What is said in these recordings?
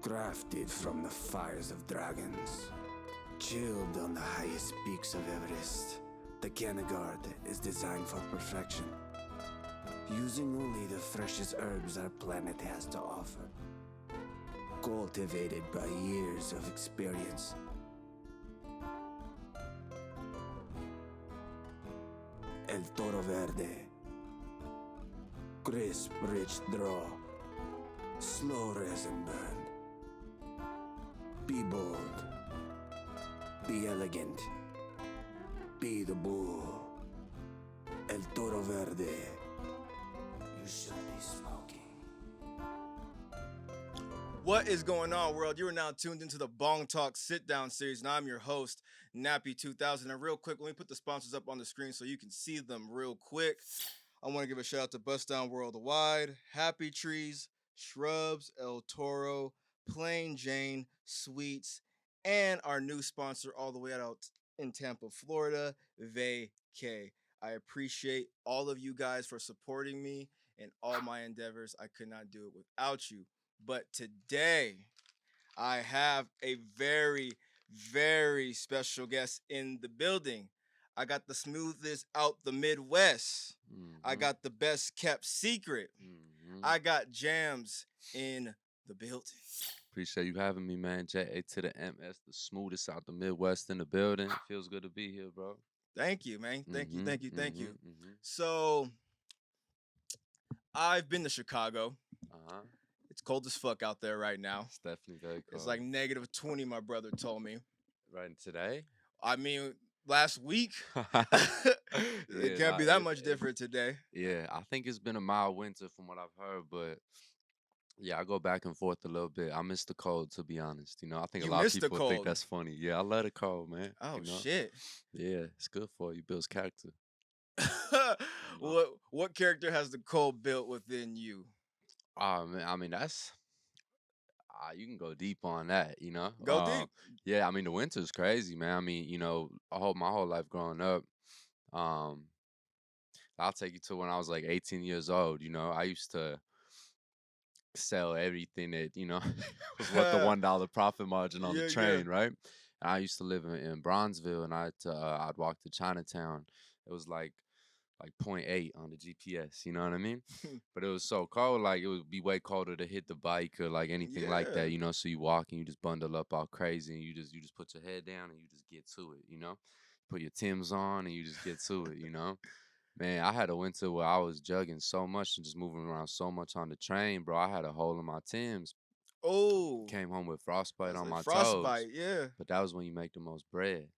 Crafted from the fires of dragons, chilled on the highest peaks of Everest, the Canagard is designed for perfection, using only the freshest herbs our planet has to offer. Cultivated by years of experience. El Toro Verde. Crisp, rich draw. Slow resin burn. Be bold. Be elegant. Be the bull. El Toro Verde. You should be smoking. What is going on, world? You are now tuned into the Bong Talk Sit-Down Series, and I'm your host, Nappy2000. And real quick, let me put the sponsors up on the screen so you can see them real quick. I want to give a shout out to Bust Down Worldwide, Happy Trees, Shrubs, El Toro, Plain Jane, Sweets, and our new sponsor all the way out in Tampa, Florida, Vacay. I appreciate all of you guys for supporting me in all my endeavors. I could not do it without you. But today, I have a very, very special guest in the building. I got the smoothest out the Midwest. I got the best kept secret. I got JAMS in the building. Appreciate you having me, man. JA to the MS, the smoothest out the Midwest in the building. Feels good to be here, bro. Thank you, man. Thank you. So, I've been to Chicago. It's cold as fuck out there right now. It's definitely very cold. It's like negative 20, my brother told me. Right today? I mean, last week. It can't be that much different today. Yeah, I think it's been a mild winter from what I've heard, but yeah, I go back and forth a little bit. I miss the cold, to be honest. You know, I think You a lot of miss the people think cold? that's funny. Yeah, I love the cold, man. Oh, you know? shit. Yeah, it's good for you. Builds character. What character has the cold built within you? Man, I mean, that's you can go deep on that, you know. Go deep. Yeah, I mean the winter's crazy, man. I mean, you know, my whole life growing up, um, I'll take you to when I was like 18 years old. You know, I used to sell everything that was what the $1 profit margin on the train, right? And I used to live in Bronzeville, and I'd walk to Chinatown. It was like point 0.8 on the GPS, you know what I mean? But it was so cold, like it would be way colder to hit the bike or like anything like that, you know. So you walk and you just bundle up all crazy, and you just put your head down and you just get to it, you know. Put your Timbs on and you just get to it, you know. Man, I had a winter where I was jugging so much and just moving around so much on the train, bro. I had a hole in my Timbs. Oh. Came home with frostbite on my frostbite, toes. yeah. But that was when you make the most bread.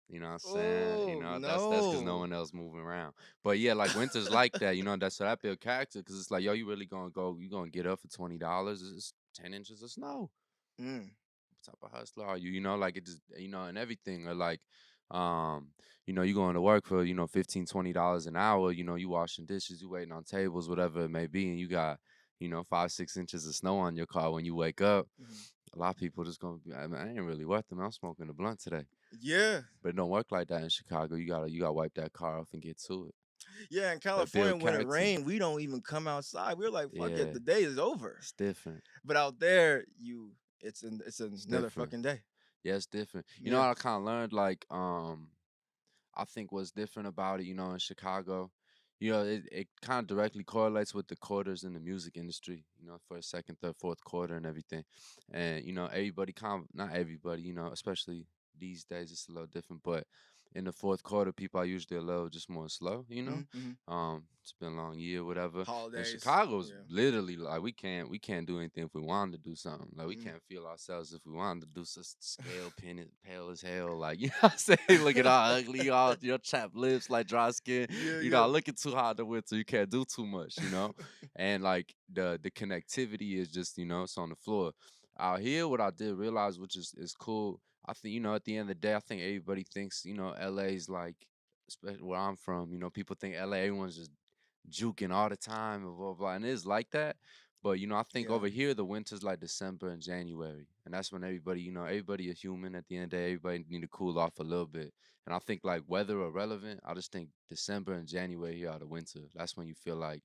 You know what I'm saying? You know, that's because no one else moving around. But yeah, like winter's like that, you know, that's so that build character because it's like, yo, you really gonna go, you gonna get up for $20. It's 10 inches of snow. What type of hustler are you? You know, like it just, you know, and everything. Or like, you know, you going to work for, you know, $15, $20 an hour, you know, you washing dishes, you waiting on tables, whatever it may be, and you got, you know, 5-6 inches of snow on your car when you wake up. A lot of people just gonna be, I ain't really worth them. I'm smoking a blunt today. Yeah. But it don't work like that in Chicago. You gotta wipe that car off and get to it. Yeah, in California, when it rains, we don't even come outside. We're like, fuck it, the day is over. It's different. But out there, it's another fucking day. Yeah, it's different. You know what I kind of learned? Like, I think what's different about it, you know, in Chicago, you know, it kind of directly correlates with the quarters in the music industry, you know, first, second, third, fourth quarter and everything. And, you know, everybody not everybody, you know, especially these days, it's a little different. But in the fourth quarter, people are usually a little just more slow, you know. It's been a long year, whatever. Holidays. And Chicago's literally like we can't do anything if we wanted to do something. Like we can't feel ourselves if we wanted to do some scale pin, pale as hell. Like you know what I'm saying? Look at all ugly, all your chapped lips, like dry skin. You're not looking too hot in the winter. You can't do too much, you know. And like the connectivity is just, you know, it's on the floor. Out here, what I did realize, which is cool. I think, you know, at the end of the day, I think everybody thinks, you know, LA's like, especially where I'm from, you know, people think LA, everyone's just juking all the time, and blah, blah, blah. And it is like that. But, you know, I think over here, the winter's like December and January. And that's when everybody, you know, everybody is human at the end of the day. Everybody need to cool off a little bit. And I think like weather irrelevant, I just think December and January here are the winter. That's when you feel like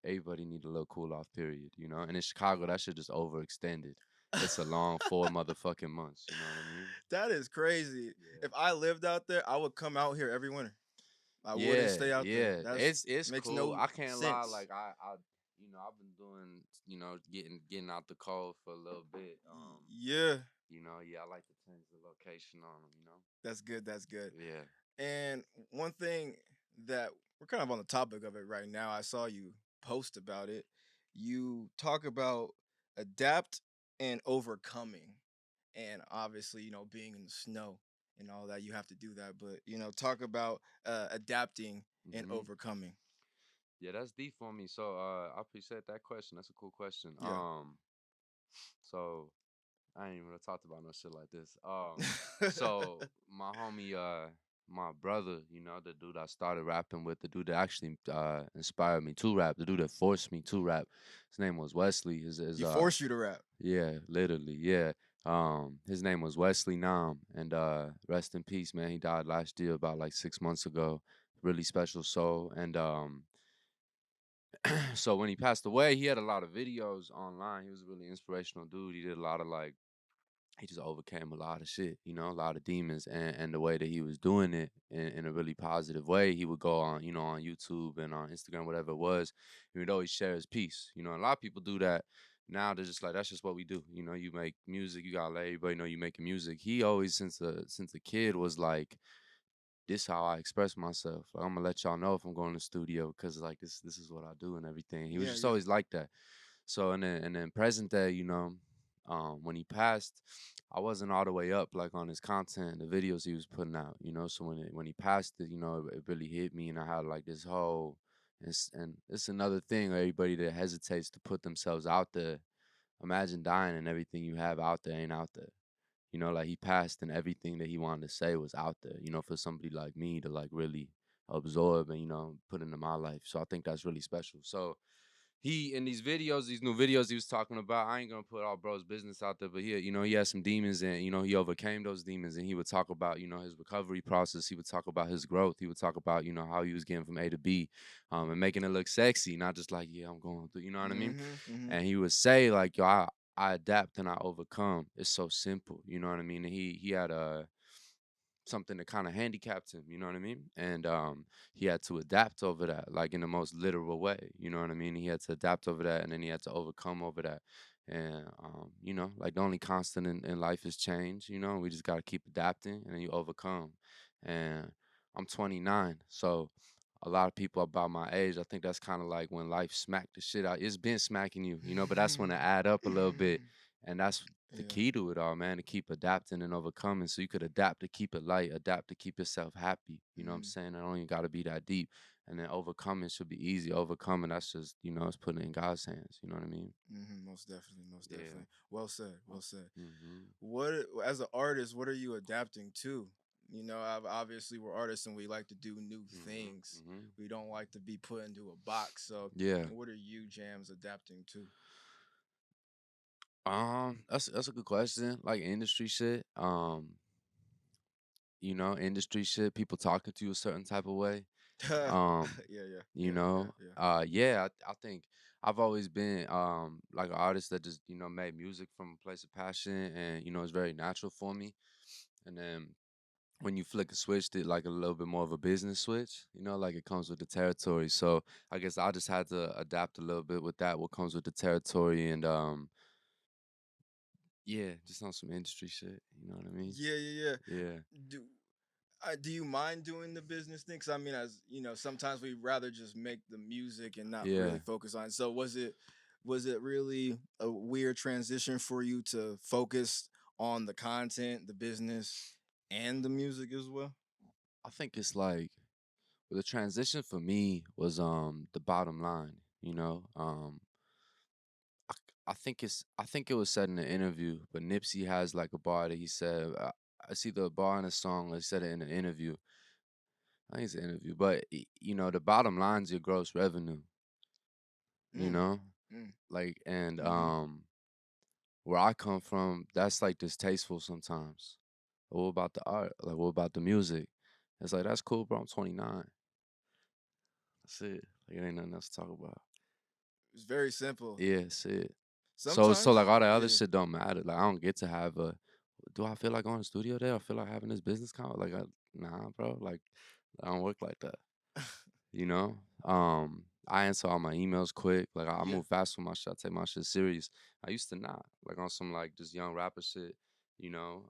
everybody need a little cool off period, you know? And in Chicago, that shit just overextended. it's a long 4 motherfucking months. You know what I mean? That is crazy. Yeah. If I lived out there, I would come out here every winter. I wouldn't Yeah, stay out there. yeah. That's It's makes cool. no I can't lie. sense. Like I've been doing, getting out the cold for a little bit. Yeah, Yeah, I like to change the location on them. that's good. That's good. Yeah. And one thing that we're kind of on the topic of it right now, I saw you post about it. You talk about adapt and overcoming. And obviously, being in the snow and all that, you have to do that. But, talk about adapting and hmm overcoming. Yeah, that's deep for me. So I appreciate that question. That's a cool question. Yeah. So I ain't even really talked about no shit like this. So my homie, my brother, the dude I started rapping with, the dude that actually inspired me to rap, the dude that forced me to rap. His name was Wesley. He forced you to rap. Yeah, literally, yeah. His name was Wesley Nam, and rest in peace, man. He died last year, about like 6 months ago. Really special soul, and so when he passed away, he had a lot of videos online. He was a really inspirational dude. He did a lot of like he just overcame a lot of shit, a lot of demons, and the way that he was doing it in a really positive way, he would go on, on YouTube and on Instagram, whatever it was, he would always share his piece. A lot of people do that now. They're just like, that's just what we do. You make music, you gotta let everybody know you making music. He always, since a kid, was like, this how I express myself. Like, I'm gonna let y'all know if I'm going to the studio because like this is what I do and everything. He was Yeah, just yeah. always like that. So and then present day, when he passed, I wasn't all the way up like on his content, the videos he was putting out. So when he passed it, it really hit me, and I had like this whole, and it's another thing. Everybody that hesitates to put themselves out there, imagine dying and everything you have out there ain't out there. Like he passed and everything that he wanted to say was out there. For somebody like me to like really absorb and put into my life. So I think that's really special. So he in these videos, these new videos he was talking about. I ain't gonna put all bro's business out there, but he had some demons, and he overcame those demons, and he would talk about his recovery process. He would talk about his growth. He would talk about how he was getting from A to B, and making it look sexy, not just like I'm going through. You know what I mean? Mm-hmm. Mm-hmm. And he would say like, yo, I adapt and I overcome. It's so simple. You know what I mean? And he had a something that kind of handicapped him, you know what I mean? And he had to adapt over that, like in the most literal way, you know what I mean? He had to adapt over that, and then he had to overcome over that. And like the only constant in life is change, we just got to keep adapting, and then you overcome. And I'm 29, so a lot of people about my age, I think that's kind of like when life smacked the shit out. It's been smacking you, but that's when it add up a little bit, and that's the Yeah. key to it all, man, to keep adapting and overcoming. So you could adapt to keep it light, adapt to keep yourself happy. You know what I'm Mm-hmm. saying? It don't even gotta be that deep. And then overcoming should be easy. Overcoming, that's just, it's putting it in God's hands. You know what I mean? Mm-hmm. Most definitely. Most Yeah. definitely. Well said. Well said. Mm-hmm. What as an artist, what are you adapting to? Obviously we're artists and we like to do new Mm-hmm. things. Mm-hmm. We don't like to be put into a box. So, Yeah. what are you, Jams, adapting to? That's a good question. Like industry shit. Industry shit, people talking to you a certain type of way. Yeah, Um, yeah, yeah, yeah, yeah. yeah, I think I've always been like an artist that just, made music from a place of passion, and it's very natural for me. And then when you flick a switch, it like a little bit more of a business switch, like it comes with the territory. So I guess I just had to adapt a little bit with that, what comes with the territory, and yeah, just on some industry shit. You know what I mean? Yeah, yeah, yeah. Yeah. Do do you mind doing the business thing? 'Cause I mean, as you know, sometimes we rather just make the music and not Yeah. really focus on it. So was it really a weird transition for you to focus on the content, the business, and the music as well? I think it's like the transition for me was the bottom line, I think it was said in an interview, but Nipsey has like a bar that he said, it's either a bar in a song or he said it in an interview. I think it's an interview, but the bottom line's your gross revenue, you Mm, know, mm, like, and mm-hmm. where I come from, that's like distasteful sometimes. What about the art? Like, what about the music? It's like, that's cool, bro. I'm 29. That's it. Like, it ain't nothing else to talk about. It's very simple. Yeah, that's it. So like Sometimes, all that other yeah. shit don't matter. Like I don't get to have a. Do I feel like going to the studio there? I feel like having this business account. Like nah, bro. Like I don't work like that. You know. I answer all my emails quick. Like I Yeah. move fast with my shit. I take my shit serious. I used to not. Like on some like just young rapper shit. You know.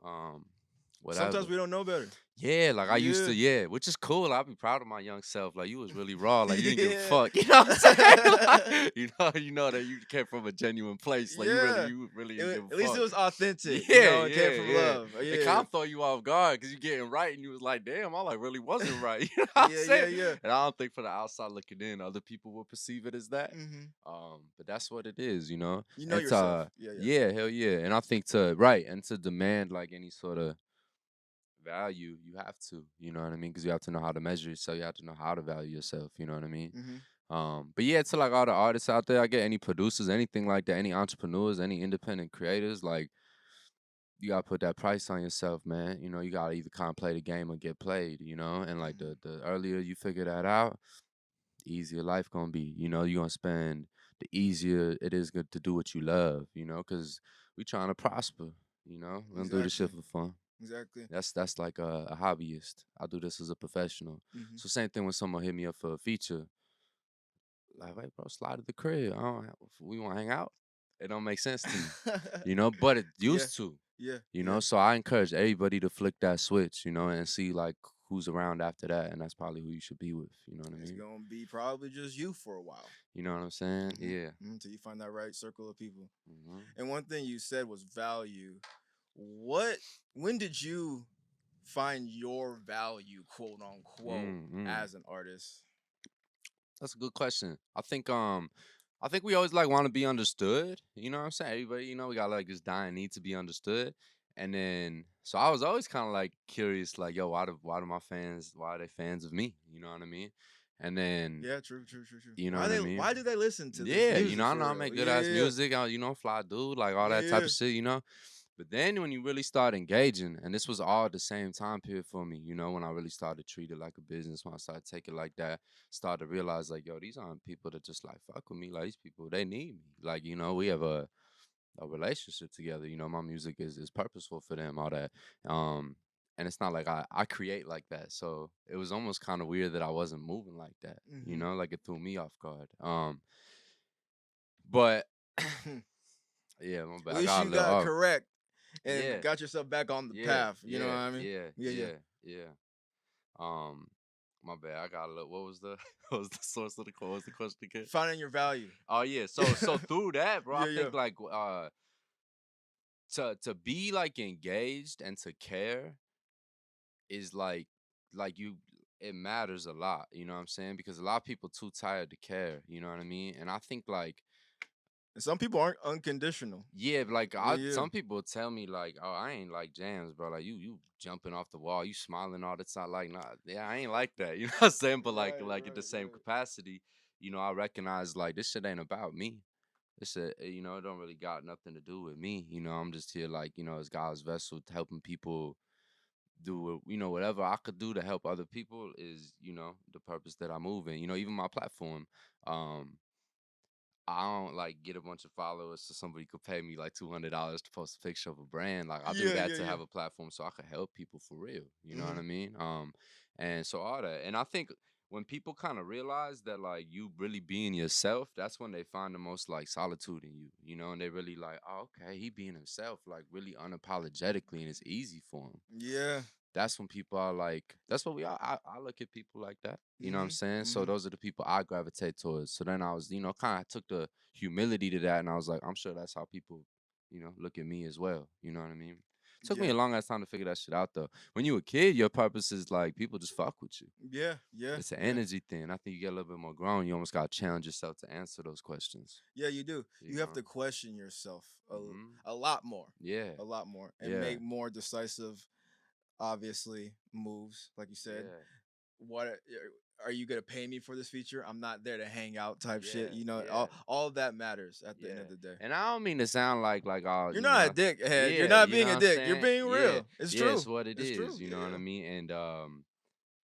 Sometimes Whatever. we don't know better. Yeah, like I used to, Yeah. yeah, which is cool. I'll be proud of my young self. Like you was really raw. Like you didn't give a Yeah. fuck. You know what I'm saying? Like, you know that you came from a genuine place. Like Yeah. you really didn't give a At least it fuck. was authentic, Yeah, it came yeah, from yeah. love. It Yeah. kind of throw you off guard because you getting right, and you was like, "Damn, I like really wasn't right." You know what I'm Yeah, yeah, saying? yeah. And I don't think for the outside looking in, other people will perceive it as that. Hmm. But that's what it is, you know. You know And yourself. Yeah, yeah. yeah, hell yeah. And I think to right and to demand like any sort of value, you have to, you know what I mean? Because you have to know how to measure yourself. You have to know how to value yourself. You know what I mean? Hmm. But yeah, to like all the artists out there, I get any producers, anything like that, any entrepreneurs, any independent creators, like you gotta put that price on yourself, man. You know, you gotta either kind of play the game or get played. You know, and like Hmm. the earlier you figure that out, the easier life gonna be. You know, you're gonna spend the easier it is good to do what you love. You know, because we trying to prosper. You know, we don't do this shit Exactly. for fun. Exactly. That's like a hobbyist. I do this as a professional. Hmm. So same thing when someone hit me up for a feature, like, hey bro, slide to the crib. I don't have, we want to hang out. It don't make sense to me, you know. But it Yeah. used to, Yeah. you Yeah. know. So I encourage everybody to flick that switch, you know, and see like who's around after that, and that's probably who you should be with. You know what I It's mean? gonna be probably just you for a while. You know what I'm saying? Hmm. Yeah. Until you find that right circle of people. Hmm. And one thing you said was value. What? When did you find your value, quote unquote, Mm-hmm. as an artist? That's a good question. I think we always like want to be understood. You know what I'm saying? Everybody, you know, we got like this dying need to be understood. And then so I was always kind of like curious, like, yo, why do my fans why are they fans of me? You know what I mean? And then, Yeah, true, true, true, true. you know Why what I they? mean? Why do they listen to this Yeah, you know, music I for know I real? make good Yeah, ass yeah, music, you know, fly dude, like all yeah, that type yeah. of shit, you know. But then when you really start engaging, and this was all at the same time period for me, you know, when I really started to treat it like a business, when I started to take it like that, started to realize like, yo, these aren't people that just like fuck with me. Like these people, they need me. Like, you know, we have a relationship together. You know, my music is purposeful for them, all that. And it's not like I create like that. So it was almost kind of weird that I wasn't moving like that. You Hmm. know, like it threw me off guard. But yeah, my At bad. I least got a you little got off. correct and Yeah. got yourself back on the Yeah, path. You know what yeah, I mean? yeah, Yeah, yeah. yeah, yeah. Um, my bad. I got a little. What was the what was the source of the what was the question again? Finding your value. Oh yeah. So through that, bro, I Yeah, yeah. think like to be like engaged and to care is like you it matters a lot. You know what I'm saying? Because a lot of people too tired to care. You know what I mean? And I think like And some people aren't unconditional. yeah, like Yeah, yeah. some people tell me like, oh, I ain't like jams, bro. Like you jumping off the wall, you smiling all the time. Like, nah, yeah, I ain't like that. You know what I'm saying? But Right, like in the right, same right. capacity, you know, I recognize like this shit ain't about me. This shit, you know, it don't really got nothing to do with me. You know, I'm just here like, you know, as God's vessel, helping people do you know whatever I could do to help other people is, you know, the purpose that I move in. You know, even my platform. Um, I don't like get a bunch of followers so somebody could pay me like $200 to post a picture of a brand. Like I do Yeah, that yeah, to yeah. have a platform so I could help people for real. You know what Hmm. I mean? And so all that. And I think when people kind of realize that like you really being yourself, that's when they find the most like solitude in you. You know, and they really like, oh, okay, he being himself, like really unapologetically, and it's easy for him. Yeah. That's when people are like, that's what we are. I look at people like that. You know what I'm Hmm. saying? So Hmm. those are the people I gravitate towards. So then I was, you know, kind of took the humility to that and I was like, I'm sure that's how people, you know, look at me as well. You know what I mean? Took me Yeah. a long ass time to figure that shit out though. When you a kid, your purpose is like people just fuck with you. Yeah. Yeah. It's an Yeah. energy thing. I think you get a little bit more grown. You almost gotta challenge yourself to answer those questions. Yeah, you do. You You have know? to question yourself Hmm. a lot more, Yeah. a lot more, and Yeah. make more decisive, obviously, moves. Like you said, Yeah. what are you gonna pay me for this feature? I'm not there to hang out, type shit. Yeah. You know, Yeah. all of that matters at the end Yeah. of the day. And I don't mean to sound like all, You're you not a know, dickhead. You're yeah, not you know being what a I'm dick. You're saying? being Yeah. real. It's Yeah, it's true. what it It's is, true. you know what I Yeah. mean?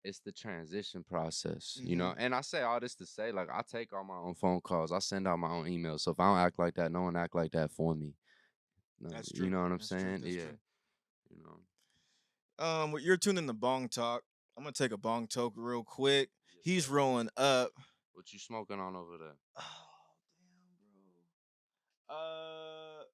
it's the transition process, you know. Mm-hmm. And I say all this to say, like, I take all my own phone calls, I send out my own emails. So if I don't act like that, no one act like that for me. No, That's you true. know what I'm That's true. saying? That's Yeah, true. you know. Well, you're tuning in to Bong Talk. I'm gonna take a Bong Talk real quick. Yes, He's sir. rolling up. What you smoking on over there? Oh, damn, bro.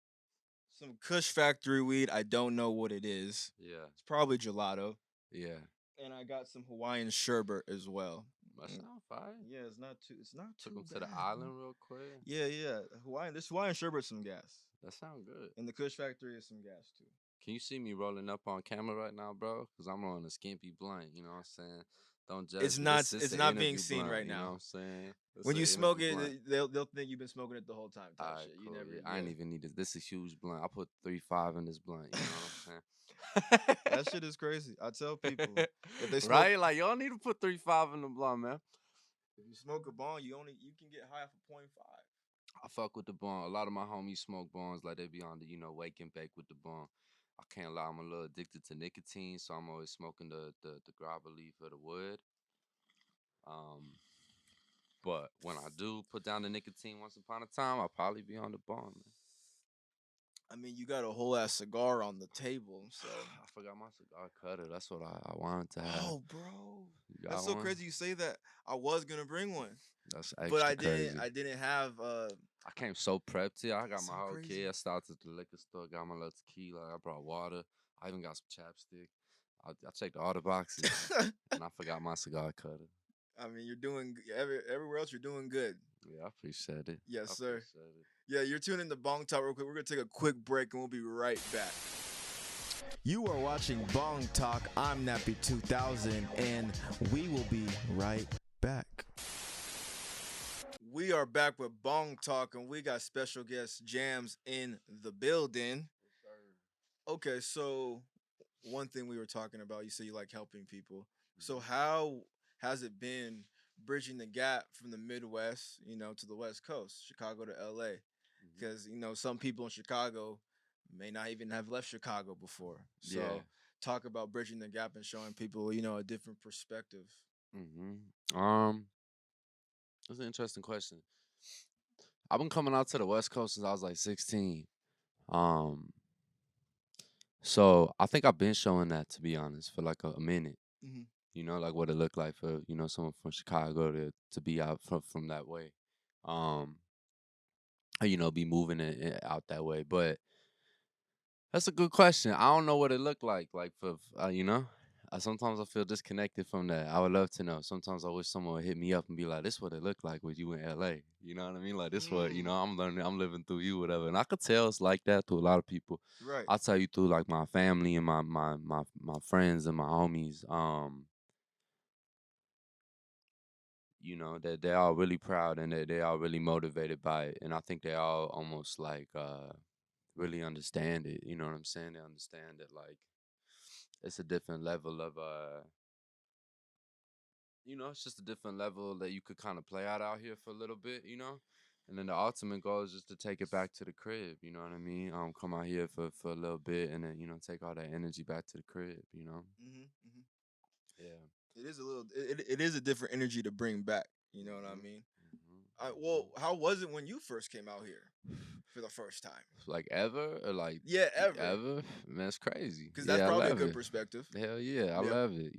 Some Kush Factory weed. I don't know what it is. Yeah, It's probably gelato. yeah. And I got some Hawaiian sherbet as well. That Mm, sound fire. yeah, it's not too. It's not Took too him to the bad, bro. island real quick. Yeah, yeah. Hawaiian. This Hawaiian sherbet some gas. That sound good. And the Kush Factory is some gas too. Can you see me rolling up on camera right now, bro? Because I'm rolling a skimpy blunt, you know what I'm saying? Don't judge It's me. not. This It's an not being interview seen blunt, right you know what now. I'm saying? This When an you smoke interview blunt. it, they'll think you've been smoking it the whole time. All Type right, shit. You cool. never. Yeah, I Yeah. ain't even need this. This is a huge blunt. I put 3.5 in this blunt, you know what I'm saying? That shit is crazy. I tell people if they smoke, Right? Like, y'all need to put 3.5 in the blunt, man. if you smoke a bong, you can get high off of 0.5. I fuck with the bong. A lot of my homies smoke bongs like they be on the, wake and bake with the bong. I can't lie, I'm a little addicted to nicotine, so I'm always smoking the grabber leaf or the wood. Um, but when I do put down the nicotine once upon a time, I'll probably be on the bong, man. I mean, you got a whole ass cigar on the table, so. I forgot my cigar cutter. That's what I wanted to have. Oh, bro, You that's got so one? crazy you say that. I was gonna bring one, That's but extra crazy. I didn't have. I came so prepped here. I got That's my so whole crazy. kit. I started at the liquor store, got my little tequila. I brought water. I even got some chapstick. I checked all the boxes, and I forgot my cigar cutter. I mean, you're doing everywhere else. You're doing good. Yeah, I appreciate it. Yes, I sir. appreciate it. Yeah, you're tuning in to Bong Talk real quick. We're gonna take a quick break and we'll be right back. You are watching Bong Talk. I'm Nappy 2000, and we will be right back. We are back with Bong Talk, and we got special guest Jams in the building. Okay, so one thing we were talking about, you say you like helping people. So how has it been bridging the gap from the Midwest, to the West Coast, Chicago to LA? Because some people in Chicago may not even have left Chicago before. Yeah. So talk about bridging the gap and showing people, a different perspective. That's an interesting question. I've been coming out to the West Coast since I was like 16. Um, so I think I've been showing that, to be honest, for like a minute. Mm-hmm. Like what it looked like for someone from Chicago to be out from that way. Um, be moving it out that way, but. That's a good question. I don't know what it looked like for sometimes I feel disconnected from that. I would love to know. Sometimes I wish someone would hit me up and be like, "This what it looked like with you in LA." You know what I mean? Like this what I'm learning. I'm living through you, whatever. And I could tell it's like that to a lot of people. Right. I'll tell you through like my family and my friends and my homies. That they're all really proud and they all really motivated by it, and I think they all almost like really understand it. You know what I'm saying? They understand that like it's a different level of it's just a different level that you could kind of play out here for a little bit, and then the ultimate goal is just to take it back to the crib. You know what I mean? Come out here for a little bit and then take all that energy back to the crib. Mm-hmm. Mm-hmm. Yeah. It is a little. It is a different energy to bring back. You know what I Mhm, mean? Well, mhm. how was it when you first came out here for the first time? Like ever or like Yeah, ever. ever? Man, it's crazy. Because that's Yeah, I probably a love good it. perspective. Hell yeah, I Yeah. love it.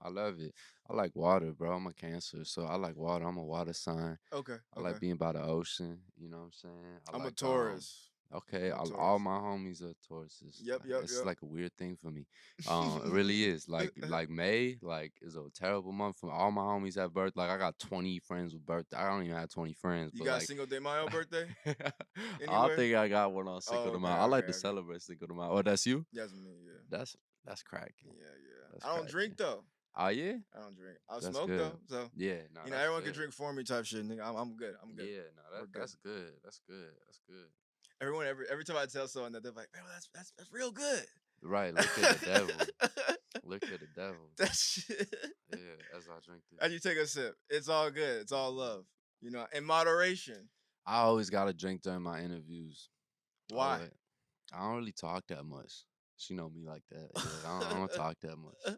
I love it. I like water, bro. I'm a Cancer, so I like water. I'm a water sign. Okay. I Okay. like being by the ocean. You know what I'm saying? I I'm a like Taurus. Okay, I'm a all Taurus. my homies are Tauruses. Yep. Yep. It's Yep. like a weird thing for me. It really is. Like May, like is a terrible month for all my homies have birth. Like I got 20 friends with birthday. I don't even have 20 friends, You but got like Cinco de Mayo birthday I anywhere? think I got one on Cinco Oh, de okay. Mayo. I like Okay. to Okay. celebrate Cinco de Mayo. Oh, that's you? That's me. Yeah. That's cracking. Yeah. Yeah. That's I don't drink cracking. though. Oh yeah, I don't drink. I that's smoke good. though. So Yeah, no, that's everyone can good. drink for me type shit. Nigga. I'm good. I'm good. Yeah, no, We're good. that's good. That's good. That's good. Everyone every time I tell someone that they're like, man, that's real good. Right, look at the devil. Look at the devil. That shit. Yeah, as I drink this. As you take a sip, it's all good. It's all love. In moderation. I always gotta drink during my interviews. Why? Always. I don't really talk that much. She know me like that. Yeah, I don't talk that much.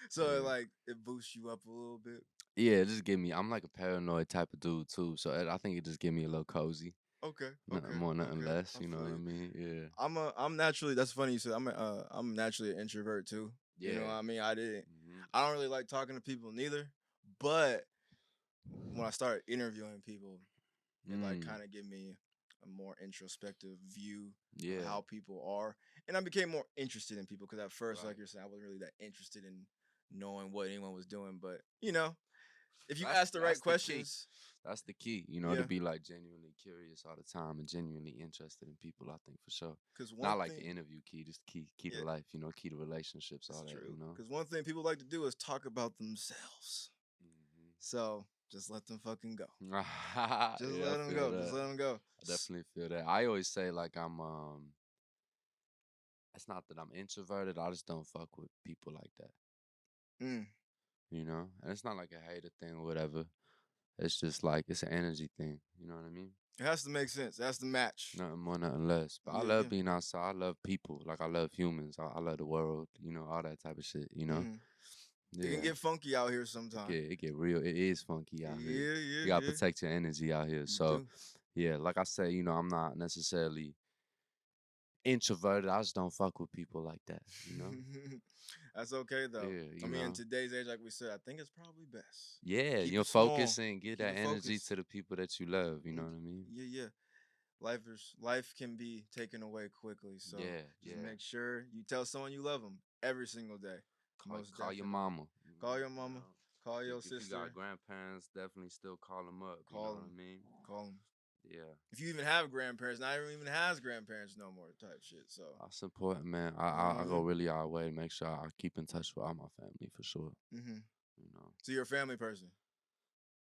So Yeah. it boosts you up a little bit. Yeah, it just give me. I'm like a paranoid type of dude too, so I think it just give me a little cozy. Okay, Nothing okay, more, nothing okay. less. I You know feel what I you. mean? Yeah. I'm naturally. That's funny you said. I'm naturally an introvert too. You know Yeah. what I mean? I didn't. Hmm. I don't really like talking to people neither. But when I started interviewing people, it like Mm. kind of gave me a more introspective view of Yeah. how people are, and I became more interested in people because at first, like Right. you're saying, I wasn't really that interested in knowing what anyone was doing. But if you That's ask the right that's the key. questions, That's the key. To yeah. be like genuinely curious all the time and genuinely interested in people. I think for sure. Because one Not like the thing, interview key, just key to yeah, life. Key to relationships, it's all that. true. Because one thing people like to do is talk about themselves. Hmm. So just let them fucking go. Yeah, Just I let them feel go. Just that. let them go. I definitely feel that. I always say like I'm it's not that I'm introverted. I just don't fuck with people like that. Mm. And it's not like a hater thing or whatever. It's just like it's an energy thing. You know what I mean? It has to make sense. That's the match. Nothing more, nothing less. But I Yeah, love yeah. being outside. I love people. Like I love humans. I love the world. All that type of shit. Hmm. It can Yeah. get funky out here It sometimes. get it get real. It is funky out here. Yeah, yeah, You gotta yeah. protect your energy out here. You So do. yeah, like I say, I'm not necessarily introverted. I just don't fuck with people like that. That's okay though. Yeah, I mean, in today's age, like we said, I think it's probably best. Yeah, Keep it focus small. and give Keep that it energy focused. to the people that you love. You know Mm, what I mean? yeah, yeah. Life can be taken away quickly. So Yeah, just yeah. make sure you tell someone you love them every single day. Most Call your definitely. mama. Call your mama. Call your If you sister. got grandparents, definitely still call them up. You know Call what them. I mean? Call them. Yeah. If you even have grandparents, not everyone even has grandparents no more type shit. So, That's important, man. you know what I I go mean? really out of way to make sure I keep in touch with all my family for sure. Mm-hmm. You know. So you're a family person.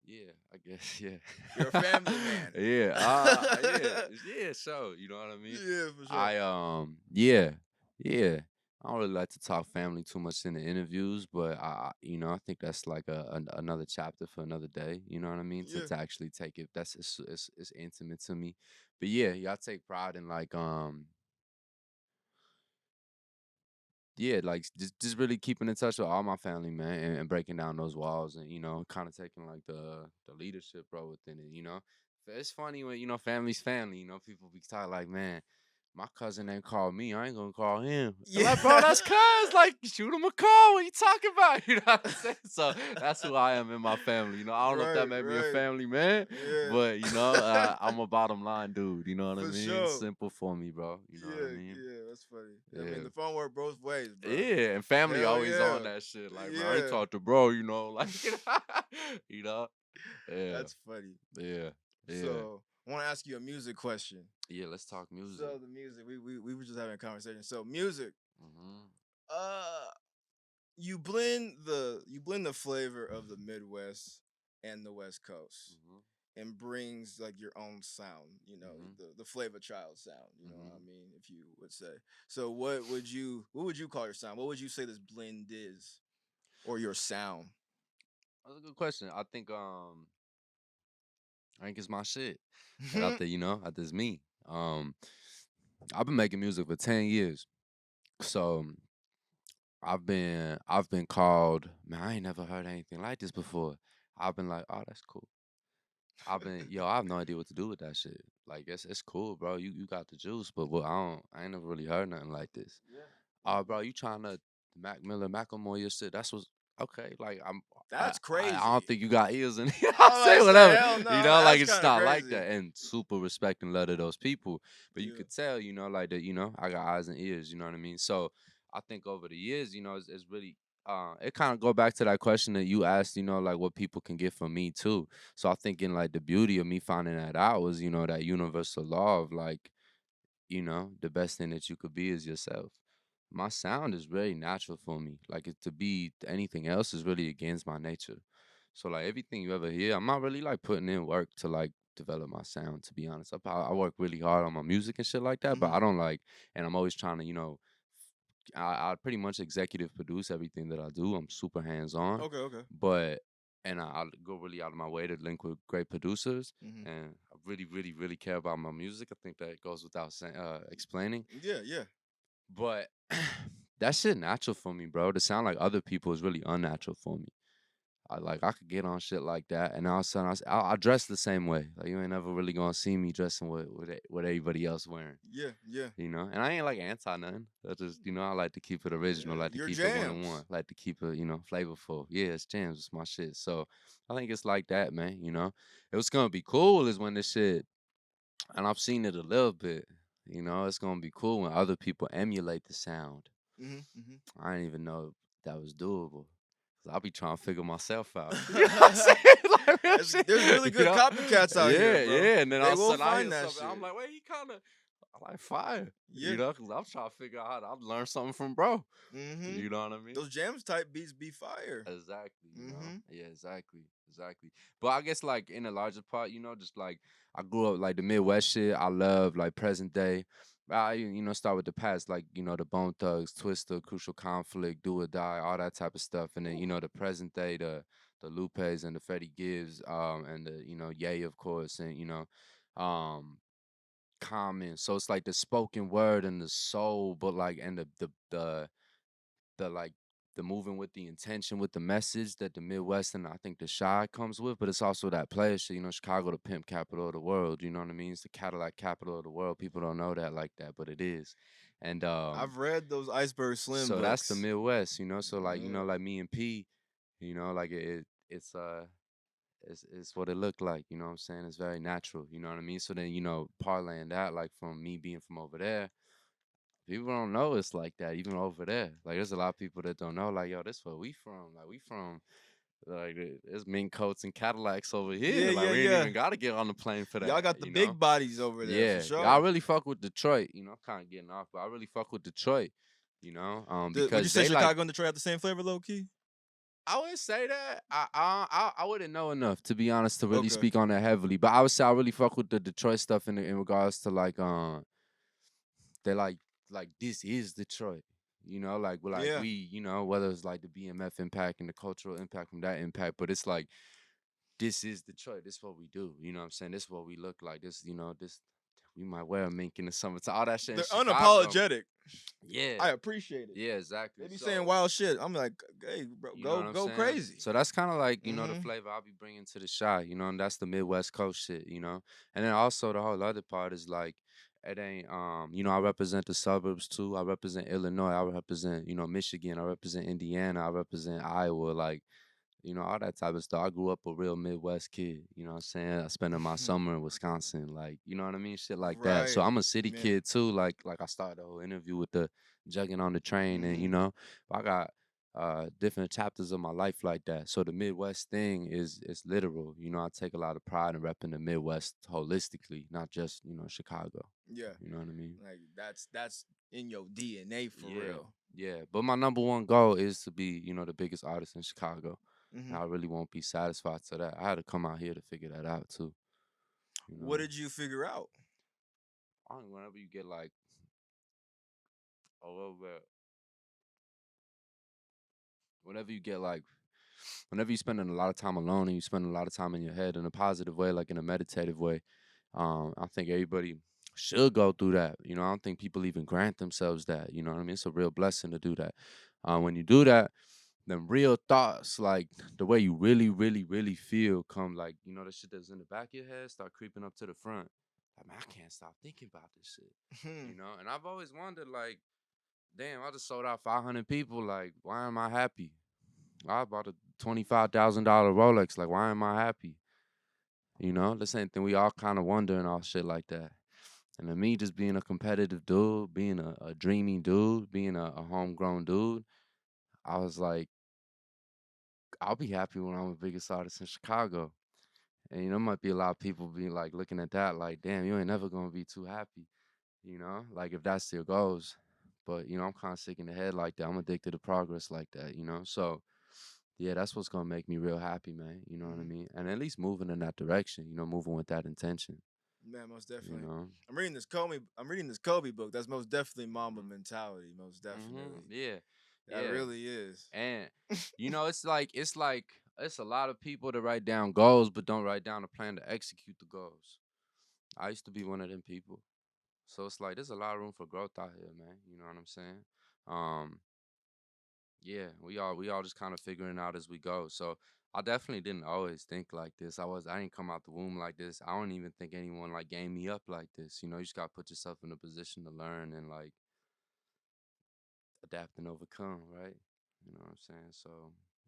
Yeah, I guess. Yeah. You're a family man. Yeah. Yeah. Yeah. So you know what I mean. Yeah, for sure. Yeah, yeah. I don't really like to talk family too much in the interviews, but I think that's like another chapter for another day. You know what I mean? To, Yeah. to actually take it, it's intimate to me. But yeah, I take pride in like yeah, like just really keeping in touch with all my family, man, and breaking down those walls, and kind of taking like the leadership role within it. It's funny when family's family. People be talking like, man, my cousin ain't called me. I ain't gonna call him. I'm Yeah. like, bro, that's cuz. Like, shoot him a call. What you talking about? You know what I'm saying? So that's who I am in my family. I don't know if that Right, made me a right. family man, Yeah. but I'm a bottom line dude. You know what I For mean? sure. Simple for me, bro. You know what I Yeah, mean? yeah, that's funny. I mean, Yeah. the phone work both ways, bro. Yeah, and family Hell always yeah. on that shit. Like, man, I ain't Yeah. talk to bro, like, you know, yeah, That's funny. yeah, yeah, So, I want to ask you a music question. yeah. Let's talk music. So, the music, we were just having a conversation. So, music, Hmm. uh, you blend the flavor of the Midwest and the West Coast, Hmm. and brings like your own sound, Hmm. the Flava Child sound, you know what I Hmm. mean, if you would say. So what would you call your sound? What would you say this blend is, or your sound? That's a good question. I think it's my shit. And I think I think it's me. I've been making music for 10 years, so I've been called. Man, I ain't never heard anything like this before. I've been like, oh, that's cool. I have no idea what to do with that shit. Like, it's cool, bro. You got the juice, but I ain't never really heard nothing like this. Yeah, Oh, bro, you trying to Mac Miller, Macklemore your shit? That's what's okay. Like, that's I don't crazy. think you got ears in. I I'm say about to say, whatever, hell no. I'm like, like that's it's kind of not like crazy. that, and super respect and love to those people. But you Yeah. could tell, like that, I got eyes and ears. You know what I mean? So I think over the years, it's really. It kind of go back to that question that you asked, like what people can get from me too. So I think in like the beauty of me finding that out was, that universal law of like, the best thing that you could be is yourself. My sound is very natural for me. Like to be anything else is really against my nature. So like everything you ever hear, I'm not really like putting in work to like develop my sound. To be honest, I work really hard on my music and shit like that, but Hmm. I don't like, and I'm always trying to, I pretty much executive produce everything that I do. I'm super hands on, Okay, okay. but and I go really out of my way to link with great producers, Hmm. and I really, really, really care about my music. I think that goes without saying, explaining. Yeah, yeah. But that shit natural for me, bro. To sound like other people is really unnatural for me. I could get on shit like that, and all of a sudden I dress the same way. Like you ain't never really gonna see me dressing what everybody else wearing. Yeah, yeah, You know, and I ain't like anti nothing. I just, I like to keep it original, yeah. like to Your keep it one on one, jams. like to keep it, flavorful. Yeah, it's jams, it's my shit. So I think it's like that, man. It was gonna be cool is when this shit, and I've seen it a little bit. It's gonna be cool when other people emulate the sound. Hmm. I didn't even know that was doable. Cause I'll be trying to figure myself out. You know what I'm saying? Like real shit. There's really good copycats out here, Yeah, bro. yeah. And then all They of a will sudden I find hear that something. shit. I'm like, wait, he kind of I like fire. Yeah. Cause I'm trying to figure out how to learn something from bro. Hmm. You know what I mean? Those jams type beats be fire. Exactly, Hmm. Yeah, exactly. Exactly. But I guess like in a larger part, just like I grew up like the Midwest shit. I love like present day. I start with the past, like, the Bone Thugs, Twister, Crucial Conflict, Do or Die, all that type of stuff. And then, the present day, the Lupes and the Freddie Gibbs, and the, Ye, of course, and um Common. So it's like the spoken word and the soul, but like and the like the moving with the intention with the message that the Midwest and I think the Shy comes with, but it's also that player shit. Chicago, the pimp capital of the world. You know what I mean? It's the Cadillac capital of the world. People don't know that like that, but it is. And I've read those Iceberg Slim so that's the books. Midwest. So like Yeah. like me and P, like it's what it looked like. You know what I'm saying? It's very natural. You know what I mean? So then parlaying that like from me being from over there. People don't know it's like that, even over there. Like, there's a lot of people that don't know, like, yo, this where we from. Like, we from, like, there's mink coats and Cadillacs over Yeah, here. Like, yeah, we ain't yeah. even got to get on the plane for Y'all that, got the big bodies over there for Yeah. I sure. really fuck with Detroit. I'm kind of getting off, but I really fuck with Detroit, Would you because say they, like, Chicago and Detroit have the same flavor, low key? I wouldn't say that. I wouldn't know enough, to be honest, to really Okay. speak on that heavily. But I would say I really fuck with the Detroit stuff in regards to, like, they're like this is Detroit. Like Yeah. we, whether it's like the BMF impact and the cultural impact from that impact, but it's like this is Detroit. This is what we do. You know what I'm saying? This is what we look like. This we might wear a mink in the summertime. All that shit in They're Chicago. unapologetic. Yeah. I appreciate it. Yeah, They exactly. be saying So wild shit. I'm like, hey, bro, you know what I'm go saying? crazy. So that's kind of like, the Hmm. flavor I'll be bringing to the Shy, and that's the Midwest Coast shit. And then also the whole other part is like, it ain't, I represent the suburbs too. I represent Illinois. I represent, Michigan. I represent Indiana. I represent Iowa. Like, all that type of stuff. I grew up a real Midwest kid. You know what I'm saying? I spent my summer in Wisconsin. Like, you know what I mean? Shit like that. So Right. I'm a city Man. kid too. Like I started the whole interview with the jugging on the train, and Hmm. I got different chapters of my life like that. So the Midwest thing is literal. I take a lot of pride in repping the Midwest holistically, not just, Chicago. Yeah. You know what I mean? Like that's in your DNA for Yeah. real. Yeah. But my number one goal is to be, the biggest artist in Chicago. And Hmm. I really won't be satisfied to that. I had to come out here to figure that out too. You What know, did you figure out? I think whenever you get like a little bit, whenever you get like, whenever you spending a lot of time alone and you spend a lot of time in your head in a positive way, like in a meditative way, I think everybody should go through that. I don't think people even grant themselves that. You know what I mean? It's a real blessing to do that. When you do that, then real thoughts, like the way you really, really, really feel, come like, the shit that's in the back of your head start creeping up to the front. Like, man, I can't stop thinking about this shit. And I've always wondered, like, damn, I just sold out 500 people. Like, why am I happy? I bought a $25,000 Rolex. Like, why am I happy? The same thing we all kind of wonder and all shit like that. And to me, just being a competitive dude, being a dreamy dude, being a homegrown dude, I was like, I'll be happy when I'm the biggest artist in Chicago. And might be a lot of people be like looking at that like, damn, you ain't never gonna be too happy, like if that's your goals. But I'm kind of sick in the head like that. I'm addicted to progress like that. So yeah, that's what's gonna make me real happy, man. You know what I Hmm. mean? And at least moving in that direction, moving with that intention, Man, most you definitely. know. I'm reading this Kobe book. That's most definitely Mamba mentality. Most definitely. Yeah, That yeah. really is. And it's like it's a lot of people that write down goals but don't write down a plan to execute the goals. I used to be one of them people. So it's like there's a lot of room for growth out here, man. You know what I'm saying? Um, Yeah, we all just kind of figuring out as we go. So I definitely didn't always think like this. I didn't come out the womb like this. I don't even think anyone like game me up like this. You know, you just gotta put yourself in a position to learn and like adapt and overcome, right? You know what I'm saying? So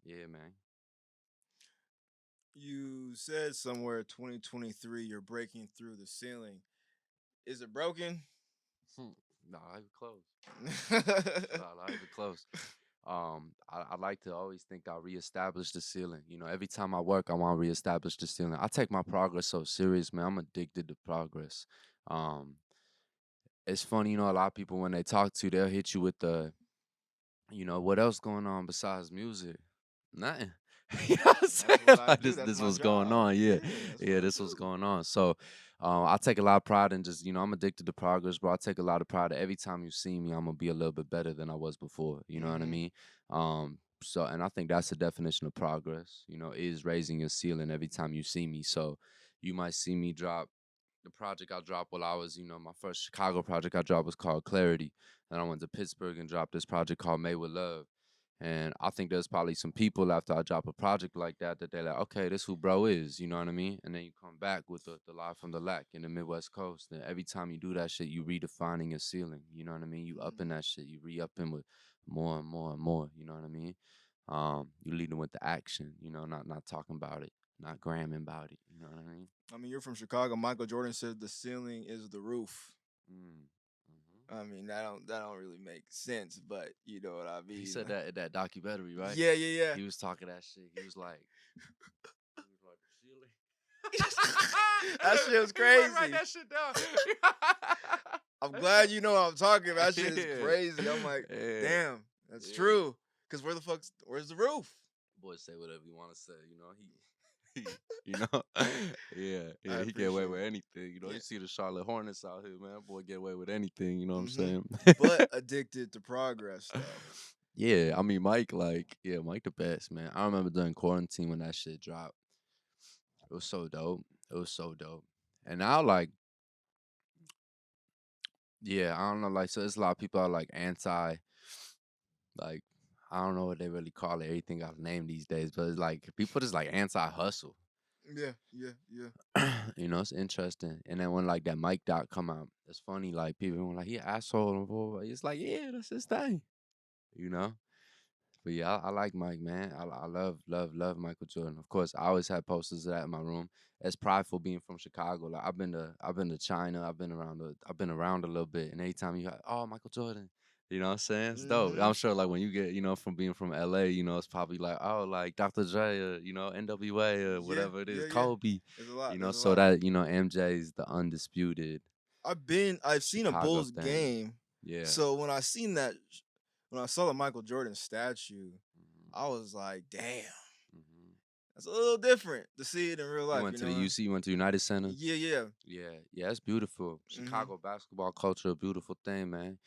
yeah, man. You said somewhere 2023 you're breaking through the ceiling. Is it broken? Nah, not even close. Not even close. I like to always think I reestablish the ceiling. You know, every time I work, I want to reestablish the ceiling. I take my progress so serious, man. I'm addicted to progress. Um, it's funny, you know, a lot of people when they talk to you, they'll hit you with the, you know, what else going on besides music? Nothing. You know what I'm saying? That's what I Like do. That's this my was going job. on. Yeah. Yeah, that's what Yeah, I this was do. going on. So I take a lot of pride in just, you know, I'm addicted to progress, bro. I take a lot of pride that every time you see me, I'm gonna be a little bit better than I was before. You know what I Mm-hmm. mean? So and I think that's the definition of progress, you know, is raising your ceiling every time you see me. So you might see me drop the project I dropped while I was, you know, my first Chicago project I dropped was called Clarity. And I went to Pittsburgh and dropped this project called Made with Love. And I think there's probably some people after I drop a project like that that they're like, okay, this who bro is, you know what I mean? And then you come back with the Live from the Lack in the Midwest Coast. And every time you do that shit, you redefining your ceiling. You know what I mean? You upping that shit. You re-upping with more and more and more. You know what I mean? You leading with the action, you know, not talking about it, not gramming about it. You know what I mean? I mean, you're from Chicago. Michael Jordan said the ceiling is the roof. Mm. Hmm. I mean, that don't really make sense, but you know what I He mean. said that in that documentary, right? Yeah, yeah, He was talking that shit. He was like, ceiling. yeah. That shit was He might write crazy. that shit down. I'm glad you know what I'm talking about. That shit is Yeah, crazy. I'm like, yeah, damn, that's yeah. true. Cause where's the roof? Boy, say whatever you want to say. You know you know, yeah, I yeah. He get away appreciate with it. anything. You know, Yeah. you see the Charlotte Hornets out here, man. Boy, get away with anything. You know what I'm Hmm. saying? But addicted to progress though. Yeah, I mean, Mike, like, yeah, Mike the best, man. I remember during quarantine when that shit dropped. It was so dope. It was so dope. And now, like, yeah, I don't know, like, so there's a lot of people are like anti, like, I don't know what they really call it. Everything got a name these days, but it's like people just like anti hustle. Yeah, yeah, yeah. You know, it's interesting. And then when like that Mike Doc come out, it's funny. Like people were like, he an asshole. And blah, blah, blah. It's like, yeah, that's his thing. You know. But yeah, I like Mike, man. I love Michael Jordan. Of course, I always had posters of that in my room. It's prideful being from Chicago. Like I've been to China. I've been around a little bit. And anytime you got, oh, Michael Jordan, you know what I'm saying? It's dope. Hmm. I'm sure like when you get, you know, from being from LA, you know, it's probably like, oh, like Dr. Dre, you know, NWA or Yeah, whatever it is, yeah, yeah. Kobe, There's a lot. you know, There's a so lot. that, you know, MJ's the undisputed I've seen a Chicago Bulls thing. game. Yeah. So when I saw the Michael Jordan statue, Hmm. I was like, damn, Hmm. that's a little different to see it in real You life, went you to the know? UC, you went to United Center. Yeah, yeah. Yeah, yeah, it's beautiful. Hmm. Chicago basketball culture, a beautiful thing, man.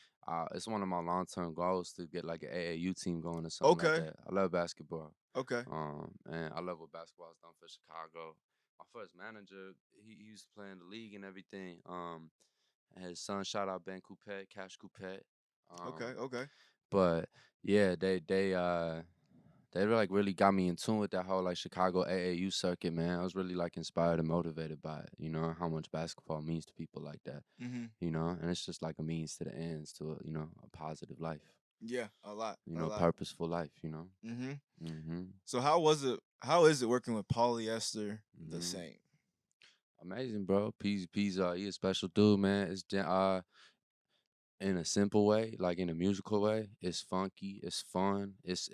It's one of my long term goals to get like an AAU team going or something like Okay. that. I love basketball. Okay. And I love what basketball's done for Chicago. My first manager, he used to play in the league and everything. And his son, shout out Ben Coupet, Cash Coupet. Okay. Um, Okay. but yeah, they like really got me in tune with that whole like Chicago AAU circuit, man. I was really like inspired and motivated by it, you know, how much basketball means to people like that, Hmm. you know, and it's just like a means to the ends to a, you know, a positive life, Yeah, a lot. you A know, lot. purposeful life, you know. Hmm. Mm-hmm. So how was it? How is it working with polyester the Mm-hmm. same? Amazing, bro. Peas, he a special dude, man. In a simple way, like in a musical way. It's funky, it's fun, it's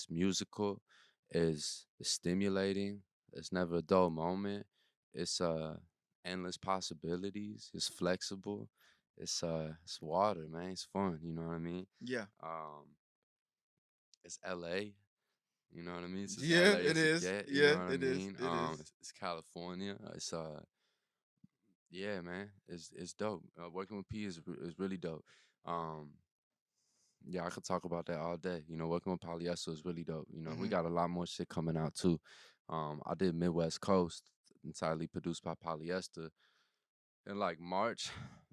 musical, it's stimulating. It's never a dull moment. It's endless possibilities. It's flexible. It's water, man. It's fun. You know what I mean? Yeah. Um, it's L.A. You know what I mean? It's as Yeah, L.A. it as it is. get. You know Yeah, what I it is. mean? It is. It's California. Yeah, man. It's dope. Working with P is really dope. Um, Yeah, I could talk about that all day. You know, working with polyester is really dope. You know, we Hmm. got a lot more shit coming out too. I did Midwest Coast, entirely produced by polyester in like March.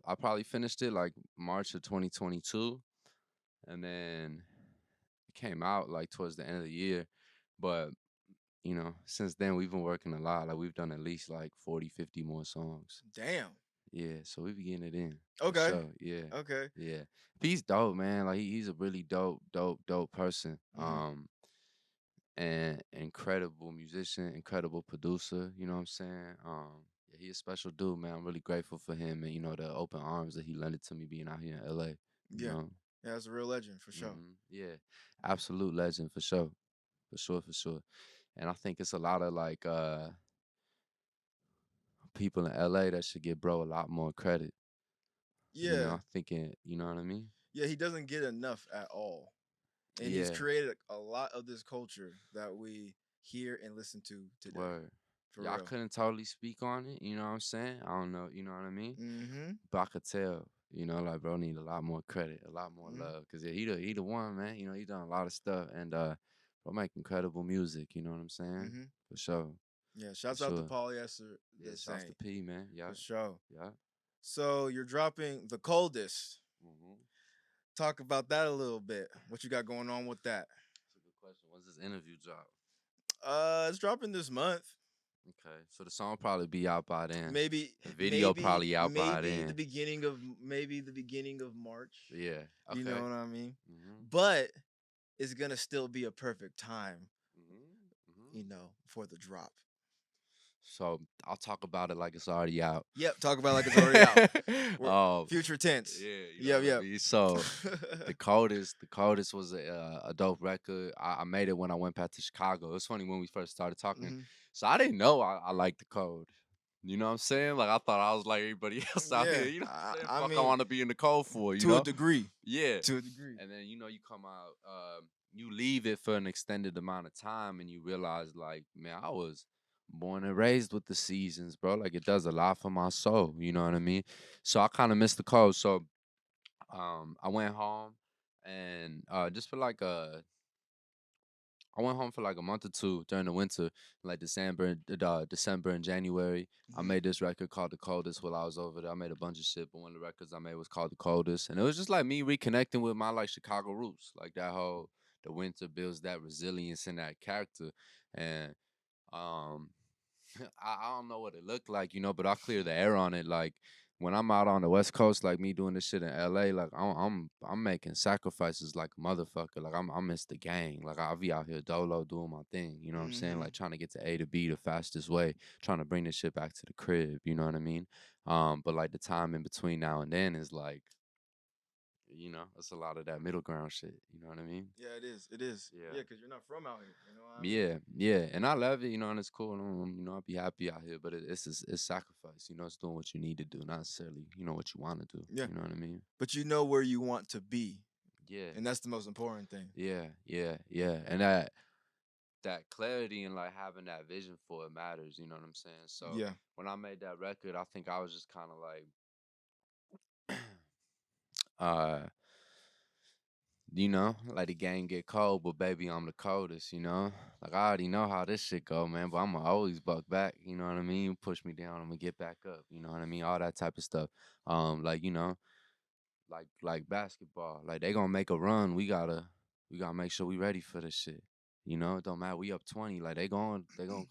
I probably finished it like March of 2022, and then It came out like towards the end of the year, but since then we've been working a lot. Like we've done at least like 40, 50 more songs. Damn. Yeah, so we be getting it in for Okay. sure. Yeah, Okay. yeah. He's dope, man. Like he's a really dope person. Mm-hmm. And incredible musician, incredible producer. You know what I'm saying? Yeah, he a special dude, man. I'm really grateful for him and the open arms that he lended to me being out here in LA. You Yeah. know? Yeah, that's a real legend for sure. Yeah, absolute legend for sure, for sure, for sure. And I think it's a lot of like people in LA that should give bro a lot more credit. Yeah. Thinking, you know what I mean? Yeah, he doesn't get enough at all. And he's Yeah, created a lot of this culture that we hear and listen to today. word. For Yeah, I real. couldn't totally speak on it, you know what I'm saying? I don't know, you know what I mean? Mm-hmm. But I could tell, like bro need a lot more credit, a lot more Mm-hmm. love. Cause yeah, he the one, man. He done a lot of stuff and bro make incredible music, you know what I'm saying? Mm-hmm. For sure. Yeah, For shouts out to sure. Polyester Yeah, the shouts to same. P, man. Yeah. For sure. Yeah. So you're dropping The Coldest. Mm-hmm. Talk about that a little bit. What you got going on with that? That's a good question. When's this interview drop? It's dropping this month. Okay. So the song probably be out by then. Maybe, The video maybe, probably out by maybe then. the beginning of March. Yeah. You know Okay. what I mean? Mm-hmm. But it's gonna still be a perfect time, Mm-hmm. you know, for the drop. So I'll talk about it like it's already out. Yep, talk about it like it's already out. We're um, future tense. yeah, you know Yep, what I yep. mean. So the coldest was a dope record. I made it when I went back to Chicago. It's funny when we first started talking. Mhm. So I didn't know I liked the cold. You know what I'm saying? Like I thought I was like everybody else out Yeah, here. You know what I'm saying? I Fuck, I mean, want to be in the cold for. You to a know? degree. Yeah. To a degree. And then you come out, you leave it for an extended amount of time, and you realize like, man, I was born and raised with the seasons, bro. Like it does a lot for my soul. You know what I mean? So I kind of missed the cold. So I went home and just for like I went home for like a month or two during the winter, like December and January. I Mhm. made this record called The Coldest while I was over there. I made a bunch of shit, but one of the records I made was called The Coldest. And it was just like me reconnecting with my like Chicago roots. Like that whole the winter builds that resilience and that character. And um I don't know what it looked like, but I clear the air on it. Like when I'm out on the West Coast, like me doing this shit in LA, like I'm making sacrifices like a motherfucker. Like I miss the gang. Like I'll be out here dolo doing my thing. You know what I'm saying? Mhm. Like trying to get to A to B the fastest way, trying to bring this shit back to the crib. You know what I mean? But like the time in between now and then is like, it's a lot of that middle ground shit. You know what I mean? Yeah, it is. It is. Yeah. Yeah, because you're not from out here. You know what I mean? Yeah, yeah, and I love it, and it's cool. And, I'll be happy out here, but it's sacrifice. It's doing what you need to do, not necessarily, what you want to do. Yeah. You know what I mean? But you know where you want to be, Yeah, and that's the most important thing. yeah, yeah, yeah, and that clarity and like having that vision for it matters. You know what I'm saying? So Yeah. when I made that record, I think I was just kind of like, uh, like the game get cold, but baby, I'm the coldest. Like I already know how this shit go, man, but I'ma always buck back, you know what I mean? You push me down, I'm gonna get back up, you know what I mean? All that type of stuff. Like, like basketball. Like they gonna make a run. We gotta make sure we ready for this shit. It don't matter. We up 20. Like they gonna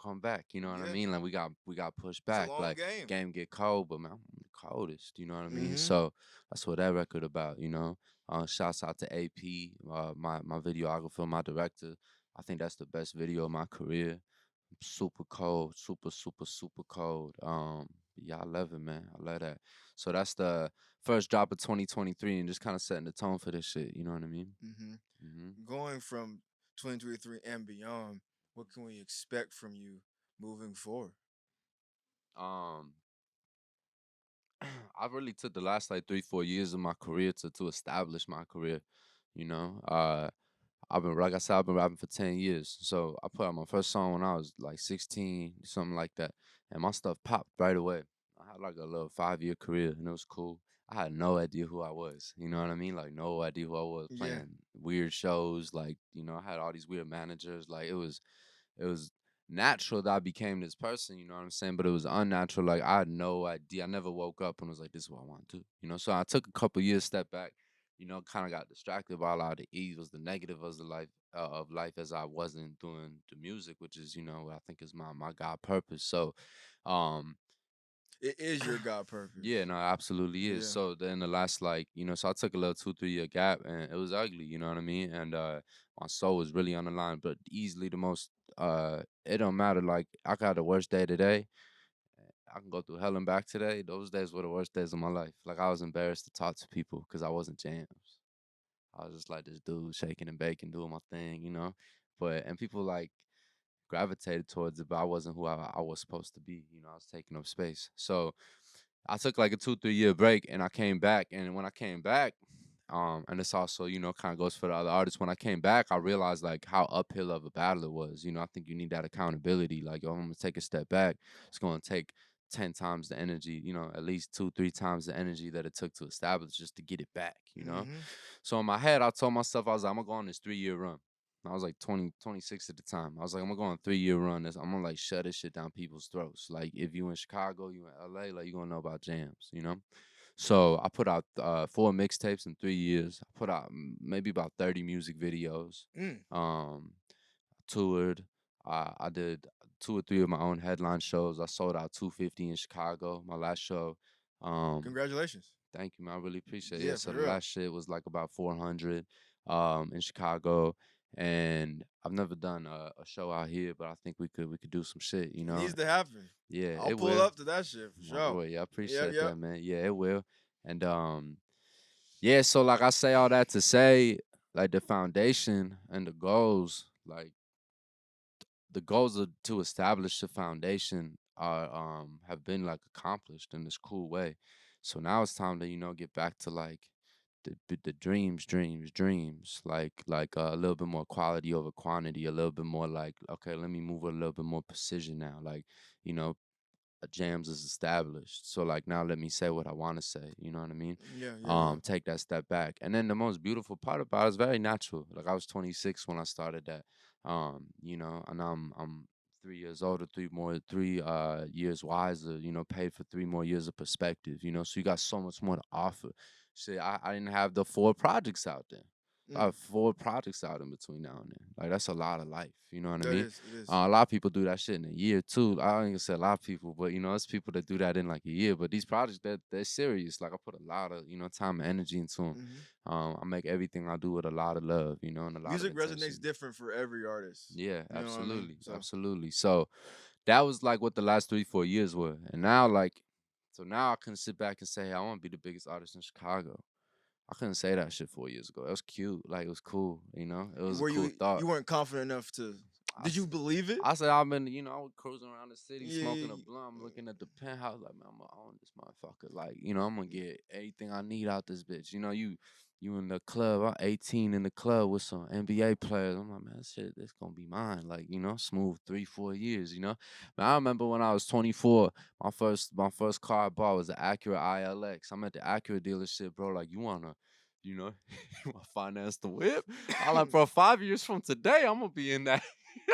come back. You know what I Yeah. mean? Like we got pushed It's a back. long Like game. game get cold, but man, I'm the coldest. You know what I mean? Mm-hmm. So that's what that record about. Shouts out to AP, my videographer, my director. I think that's the best video of my career. Super cold, super, super, super cold. Yeah, I love it, man. I love that. So that's the first drop of 2023 and just kind of setting the tone for this shit. You know what I mean? Mm-hmm. hmm Going from 2023 and beyond, what can we expect from you moving forward? Um, I really took the last like 3-4 years of my career to establish my career. You know, I've been like I said, I've been rapping for 10 years. So I put out my first song when I was like 16, something like that, and my stuff popped right away. I had like a little 5-year career, and it was cool. I had no idea who I was. You know what I mean? Like no idea who I was. Yeah. Playing weird shows. Like I had all these weird managers. Like it was natural that I became this person, you know what I'm saying? But it was unnatural. Like I had no idea. I never woke up and was like, this is what I want to do. So I took a couple years step back, you know, kind of got distracted by a lot of the evils, the negative of life as I wasn't doing the music, which is, you know, what I think is my God purpose. So, um, It is your God purpose. yeah, no, it absolutely is. Yeah. So then the last like, you know, so I took a little 2, 3 year gap and it was ugly, you know what I mean? And my soul was really on the line, but easily the most it don't matter. Like I got the worst day today. I can go through hell and back today. Those days were the worst days of my life. Like I was embarrassed to talk to people because I wasn't Jams. I was just like this dude shaking and baking, doing my thing, you know. But and people like gravitated towards it, but I wasn't who I was supposed to be. You know, I was taking up space. So I took like a 2, 3 year break and I came back. And when I came back, and this also, you know, kind of goes for the other artists. When I came back, I realized like how uphill of a battle it was. You know, I think you need that accountability. Like, yo, I'm gonna take a step back. It's gonna take 10 times the energy, you know, at least 2, 3 times the energy that it took to establish just to get it back, you know? Mm-hmm. So in my head, I told myself, I was like, I'm gonna go on this 3 year run. I was like 20, 26 at the time. I was like, I'm gonna go on a 3 year run. I'm gonna like shut this shit down people's throats. Like, if you in Chicago, you in LA, like, you gonna know about jams, you know? So I put out 4 mixtapes in 3 years. I put out maybe about 30 music videos. Mm. Um, toured. I did 2 or 3 of my own headline shows. I sold out 250 in Chicago. My last show. Um, Congratulations. Thank you, man. I really appreciate it. Yeah, Yeah, for so the real. last shit was like about 400 in Chicago. And I've never done a show out here, but I think we could do some shit, you It know? needs to happen. Yeah, I'll it pull will. up to that shit for My sure. boy, yeah, I Yep, appreciate yep. that, man. Yeah, it will. And yeah, so like I say all that to say, like the foundation and the goals, like the goals are to establish the foundation are have been like accomplished in this cool way. So now it's time to, you know, get back to like the dreams, like a little bit more quality over quantity, a little bit more like, okay, let me move with a little bit more precision now, like, you know, jams is established. So like now let me say what I want to say. You know what I mean? Yeah, yeah, yeah. Take that step back. And then the most beautiful part about it is very natural. Like I was 26 when I started that. You know, and I'm 3 years older, 3 years wiser, you know, paid for 3 more years of perspective, you know. So you got so much more to offer. Shit, I didn't have the 4 projects out there. I Mm. have 4 projects out in between now and then. Like that's a lot of life. You know what I That mean? is, it is. A lot of people do that shit in a year too. I don't even say a lot of people, but you know, it's people that do that in like a year. But these projects, they're serious. Like I put a lot of, you know, time and energy into them. Hmm. I make everything I do with a lot of love, you know, and a lot of Music resonates intention. different for every artist. Yeah, You know what I mean? absolutely, So, absolutely. So that was like what the last 3, 4 years were, and now like, so now I can sit back and say, hey, I want to be the biggest artist in Chicago. I couldn't say that shit 4 years ago. It was cute, like it was cool, you know. It was a were cool you thought. you weren't confident enough to? I, Did you s- believe it? I said I've been, you know, I was cruising around the city Yeah, smoking yeah, a blunt, I'm looking at the penthouse, like, man, I'm gonna own this motherfucker. Like, you know, I'm gonna get everything I need out this bitch. You know, you in the club, I'm 18 in the club with some NBA players. I'm like, man, shit, this gonna be mine. Like, you know, smooth 3, 4 years, you know. But I remember when I was 24, my first car I bought was an Acura ILX. I'm at the Acura dealership, bro. Like, you wanna, you know, you wanna finance the whip? I like, bro, 5 years from today, I'm gonna be in that.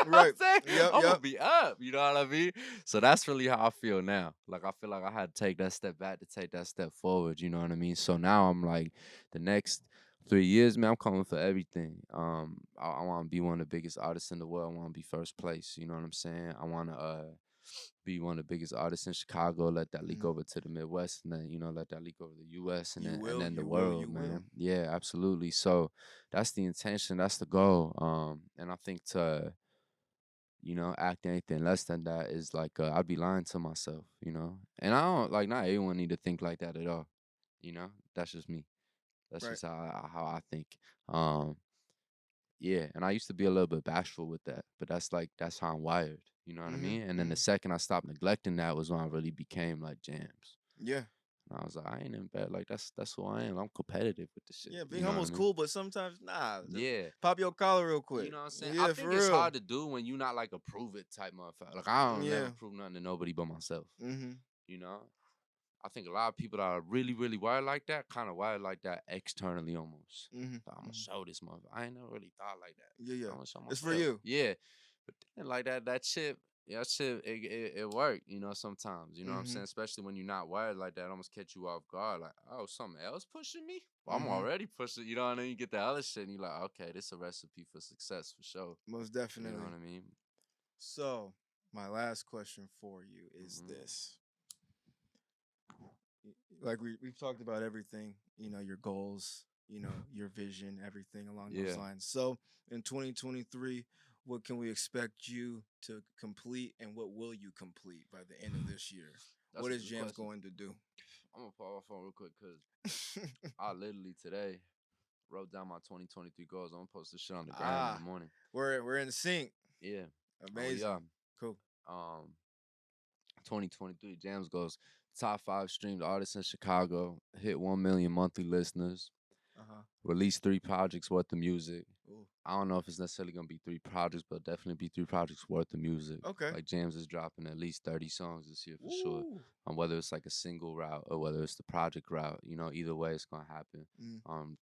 You know what right. I'm saying? Yep, I'm gonna yep. be up. You know what I mean? So that's really how I feel now. Like I feel like I had to take that step back to take that step forward. You know what I mean? So now I'm like, the next 3 years, man, I'm coming for everything. I want to be one of the biggest artists in the world. I want to be first place. You know what I'm saying? I want to be one of the biggest artists in Chicago. Let that leak Mhm. over to the Midwest, and then, you know, let that leak over the U.S. and You then will, the you will, world, you will. man. Yeah, absolutely. So that's the intention. That's the goal. And I think to, you know, act anything less than that is like I'd be lying to myself, you know. And I don't like, not everyone need to think like that at all, you know. That's just me. That's Right. just how I think. Um, yeah, and I used to be a little bit bashful with that, but that's how I'm wired. You know what I Hmm. mean? And then the Hmm. second I stopped neglecting that was when I really became like jams. Yeah. And I was like, I ain't in bed. Like that's who I am. I'm competitive with the shit. Yeah. You Being know what I humble's mean? cool, but sometimes nah. Yeah. Pop your collar real You quick. know what I'm saying? I Yeah, think for it's real. hard to do when you not like a prove it type motherfucker. Like I don't never Yeah. prove nothing to nobody but myself. Hmm. You know? I think a lot of people that are really, really wired like that, kind of wired like that externally almost. Hmm. So I'm gonna Hmm. show this motherfucker. I ain't never really thought like that. Yeah, yeah. I'm gonna show It's for myself. you. Yeah. But then like that shit, Yeah, shit, it worked, you know, sometimes, you know what I'm Mm-hmm. saying? Especially when you're not wired like that, almost catch you off guard, like, oh, something else pushing me? Well, I'm Mm-hmm. already pushing, you know what I mean? You get the other shit and you're like, okay, this is a recipe for success for sure. Most You know definitely. what I mean? So, my last question for you is Hmm. this. Like we've talked about everything, your goals, your vision, everything along those Yeah, lines. So, in 2023, what can we expect you to complete and what will you complete by the end of this year? that's What a is good Jams question. going to do? I'm gonna pause my phone real quick because I literally today wrote down my 2023 goals. I'm gonna post this shit on the gram in the Ah, morning. we're in sync. Yeah. Oh, we Amazing. are. Cool. Um, 2023 Jams goes top 5 streamed artists in Chicago, hit 1 million monthly listeners, Uh-huh. released 3 projects worth of music. Ooh. I don't know if it's necessarily gonna be 3 projects, but definitely be 3 projects worth of music. Okay. Like Jams is dropping at least 30 songs this year for sure. Ooh. Whether it's like a single route or whether it's the project route, you know, either way it's gonna happen. Mm, Um,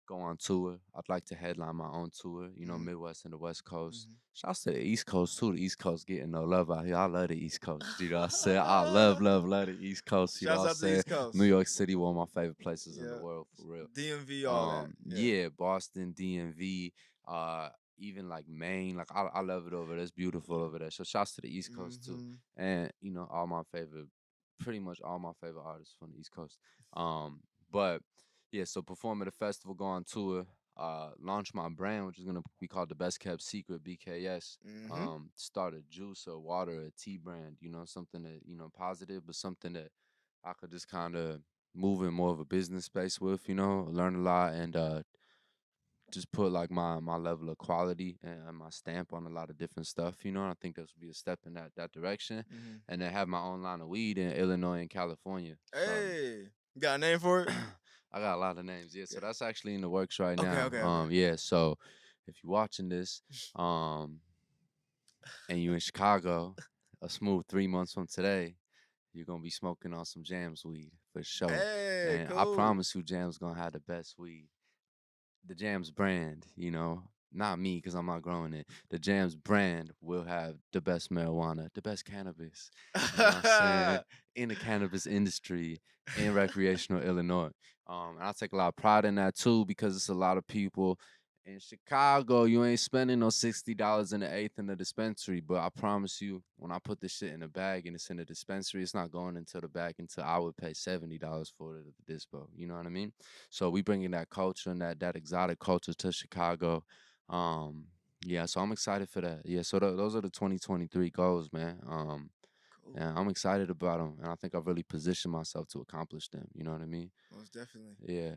go on tour. I'd like to headline my own tour, you know, mm, Midwest and the West Coast. mm. Shouts to the East Coast too. The East Coast getting no love out here. I love the East Coast. You know what I'm saying? I love, love, love the East Coast. You know Shouts what I'm out to the saying? East Coast. New York City, one of my favorite places in the Yeah. world, for real. DMV, all that. Yeah. Yeah, Boston, DMV, uh, even like Maine. Like I love it over there. It's beautiful over there. So shouts to the East Coast too. Mm-hmm. And, you know, pretty much all my favorite artists from the East Coast. But yeah, so perform at a festival, go on tour, launch my brand, which is gonna be called the Best Kept Secret, BKS. Mm-hmm. Start a juice or water, a tea brand, you know, something that, you know, positive, but something that I could just kind of move in more of a business space with, you know, learn a lot and just put like my level of quality and my stamp on a lot of different stuff, you know. I think this would be a step in that direction. Mm-hmm. And then have my own line of weed in Illinois and California. So Hey, you got a name for it? I got a lot of names, yeah. So Yeah. that's actually in the works right Okay, now. okay, okay. Yeah. So if you're watching this, and you in Chicago, a smooth 3 months from today, you're gonna be smoking on some Jams weed for sure. Hey, And I cool. promise you, Jams gonna have the best weed. The Jams brand, you know, not me because I'm not growing it. The Jams brand will have the best marijuana, the best cannabis. You know what I'm saying? In the cannabis industry in recreational Illinois. And I take a lot of pride in that too because it's a lot of people in Chicago. You ain't spending no $60 in the eighth in the dispensary, but I promise you, when I put this shit in a bag and it's in the dispensary, it's not going into the bag until I would pay $70 for it at the dispo. You know what I mean? So we bringing that culture and that exotic culture to Chicago. Um, yeah, so I'm excited for that. Yeah, so those are the 2023 goals, man. Cool. And I'm excited about them, and I think I've really positioned myself to accomplish them. You know what I mean? Most definitely. Yeah,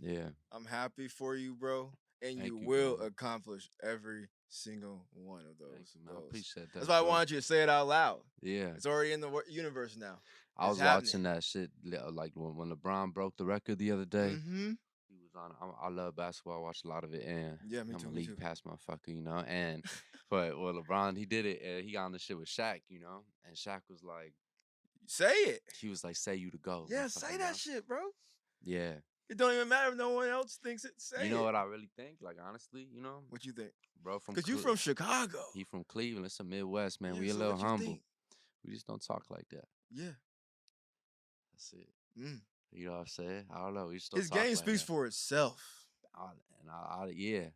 yeah. I'm happy for you, bro. And you Thank you, will brother. accomplish every single one of Thank those you, man. I goals. appreciate That's that, why I bro. wanted you to say it out loud. Yeah, It's already in the universe now. I It's was happening. watching that shit like when LeBron broke the record the other day. Mm-hmm. He was on. I love basketball. I watch a lot of it, and Yeah, me I'm too, a me league too. pass motherfucker, you know. And but well, LeBron he did it. He got on the shit with Shaq, you know, and Shaq was like, Say it. he was like, "Say you to go, Yeah, say motherfucking that mouth." shit, bro. Yeah, It don't even matter if no one else thinks it. Say you know it. what I really think? Like honestly, you know, What you think? bro from Cause you from Chicago. he from Cleveland. It's a Midwest man. Yeah, We a so little what you humble. think? We just don't talk like that. Yeah. That's it. Mm. You know what I'm saying? I don't know. We just don't His talk game like speaks that. for itself. Yeah.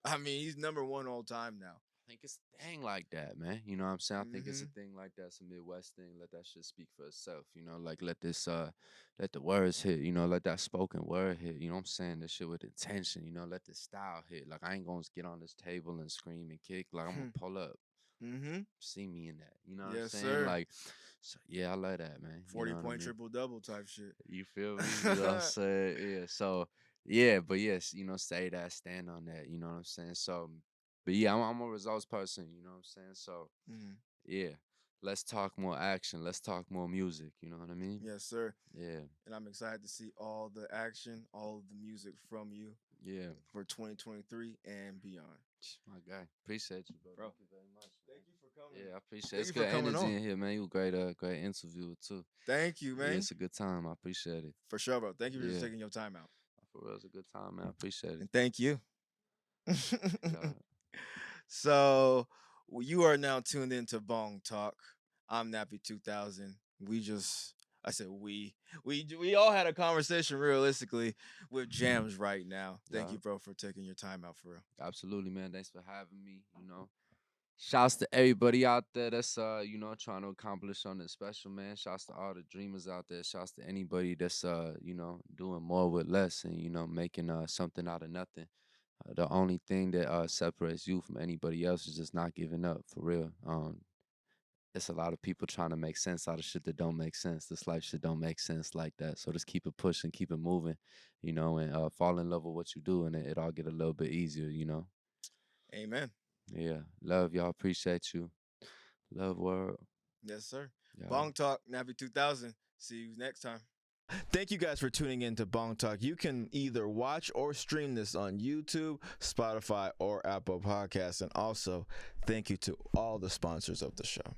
I mean, he's number one all time now. I think it's a thing like that, man. You know what I'm saying? I think it's Mm-hmm. a thing like that. It's a Midwest thing. Let that shit speak for itself. You know, like let the words hit. You know, let that spoken word hit. You know what I'm saying? This shit with intention. You know, let the style hit. Like I ain't gonna get on this table and scream and kick. Like I'm gonna pull up. Mm-hmm. See me in that. You know what I'm Yes, saying? sir. Like, so, yeah, I love that, man. You know what I 40-point mean? triple double type shit. You feel me? You know what I'm saying? Yeah. So yeah, but yes, you know, say that, stand on that. You know what I'm saying? So, but yeah, I'm a results person. You know what I'm saying? So Mm-hmm. yeah, let's talk more action. Let's talk more music. You know what I mean? Yes, sir. Yeah, And I'm excited to see all the action, all of the music from you yeah. for 2023 and beyond. My guy, appreciate you, bro. Bro, Thank you very much. thank Man. you for coming. Yeah, I appreciate it. Thank It's you for good coming energy on. in here, man. You a great interview too. Thank you, Yeah, man. it's a good time. I appreciate it. For sure, bro. Thank you for just Yeah, taking your time out. for real, it's a good time, man. I appreciate it. And thank you. God. So, You are now tuned into Bong Talk. I'm Nappy 2000. I said we all had a conversation realistically with Jams right now. Thank Yeah, you, bro, for taking your time out for real. absolutely, man. Thanks for having me. Shouts to everybody out there that's trying to accomplish something special, man. Shouts to all the dreamers out there. Shouts to anybody that's doing more with less and making something out of nothing. The only thing that separates you from anybody else is just not giving up, for real. It's a lot of people trying to make sense out of shit that don't make sense. This life shit don't make sense like that. So just keep it pushing, keep it moving, and fall in love with what you do, and it all get a little bit easier. Amen. Yeah, love y'all, appreciate you, love world. Yes, sir. Yeah. Bong Talk, Nappy 2000. See you next time. Thank you guys for tuning in to Bong Talk. You can either watch or stream this on YouTube, Spotify, or Apple Podcasts. And also, thank you to all the sponsors of the show.